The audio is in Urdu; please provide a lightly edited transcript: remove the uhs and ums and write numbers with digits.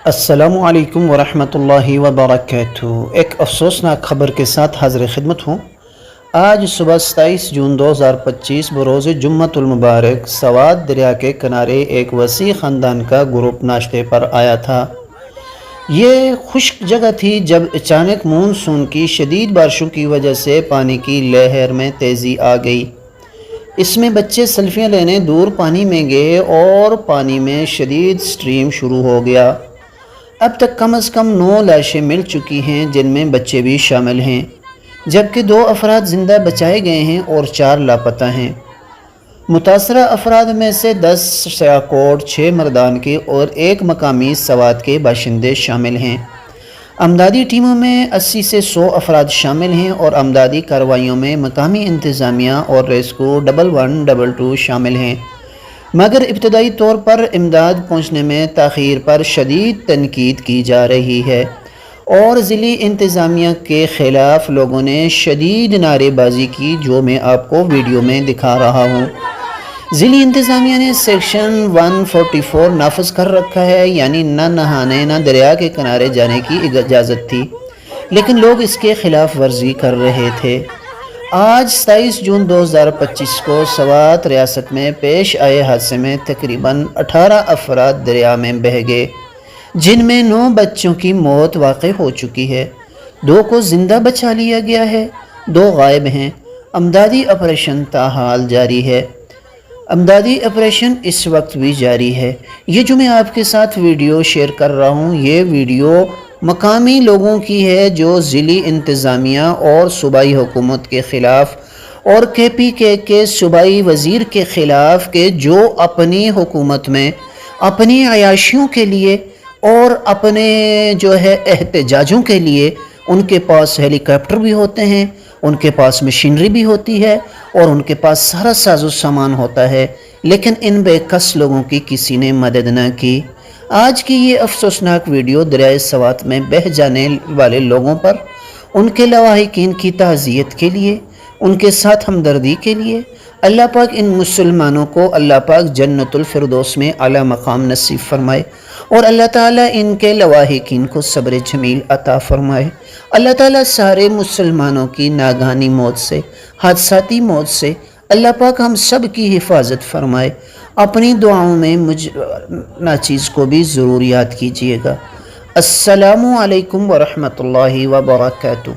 السلام علیکم ورحمۃ اللہ وبرکاتہ۔ ایک افسوسناک خبر کے ساتھ حاضر خدمت ہوں۔ آج صبح 27 جون 2025 بروز جمعۃ المبارک سوات دریا کے کنارے ایک وسیع خاندان کا گروپ ناشتے پر آیا تھا۔ یہ خشک جگہ تھی جب اچانک مونسون کی شدید بارشوں کی وجہ سے پانی کی لہر میں تیزی آ گئی۔ اس میں بچے سیلفیاں لینے دور پانی میں گئے اور پانی میں شدید سٹریم شروع ہو گیا۔ اب تک کم از کم 9 لاشیں مل چکی ہیں جن میں بچے بھی شامل ہیں، جبکہ 2 افراد زندہ بچائے گئے ہیں اور 4 لاپتہ ہیں۔ متاثرہ افراد میں سے 10 سیاکوٹ، 6 مردان کے اور 1 مقامی سوات کے باشندے شامل ہیں۔ امدادی ٹیموں میں 80 سے 100 افراد شامل ہیں اور امدادی کارروائیوں میں مقامی انتظامیہ اور ریسکیو 1112 شامل ہیں، مگر ابتدائی طور پر امداد پہنچنے میں تاخیر پر شدید تنقید کی جا رہی ہے اور ضلعی انتظامیہ کے خلاف لوگوں نے شدید نعرے بازی کی، جو میں آپ کو ویڈیو میں دکھا رہا ہوں۔ ضلعی انتظامیہ نے سیکشن 144 نافذ کر رکھا ہے، یعنی نہ نہانے نہ دریا کے کنارے جانے کی اجازت تھی، لیکن لوگ اس کے خلاف ورزی کر رہے تھے۔ آج 27 جون 2025 کو سوات ریاست میں پیش آئے حادثے میں تقریباً 18 افراد دریا میں بہہ گئے، جن میں 9 بچوں کی موت واقع ہو چکی ہے، 2 کو زندہ بچا لیا گیا ہے، 2 غائب ہیں۔ امدادی آپریشن تاحال جاری ہے۔ امدادی آپریشن اس وقت بھی جاری ہے۔ یہ جو میں آپ کے ساتھ ویڈیو شیئر کر رہا ہوں، یہ ویڈیو مقامی لوگوں کی ہے جو ضلعی انتظامیہ اور صوبائی حکومت کے خلاف اور KPK کے صوبائی وزیر کے خلاف کہ جو اپنی حکومت میں اپنی عیاشیوں کے لیے اور اپنے احتجاجوں کے لیے ان کے پاس ہیلی کاپٹر بھی ہوتے ہیں، ان کے پاس مشینری بھی ہوتی ہے اور ان کے پاس سارا ساز و سامان ہوتا ہے، لیکن ان بے کس لوگوں کی کسی نے مدد نہ کی۔ آج کی یہ افسوسناک ویڈیو دریائے سوات میں بہہ جانے والے لوگوں پر، ان کے لواحقین کی تعزیت کے لیے، ان کے ساتھ ہمدردی کے لیے۔ اللہ پاک ان مسلمانوں کو اللہ پاک جنت الفردوس میں اعلیٰ مقام نصیب فرمائے اور اللہ تعالیٰ ان کے لواحقین کو صبر جمیل عطا فرمائے۔ اللہ تعالیٰ سارے مسلمانوں کی ناگہانی موت سے، حادثاتی موت سے اللہ پاک ہم سب کی حفاظت فرمائے۔ اپنی دعاؤں میں مجھ ناچیز کو بھی ضرور یاد کیجیے گا۔ السلام علیکم ورحمۃ اللہ وبرکاتہ۔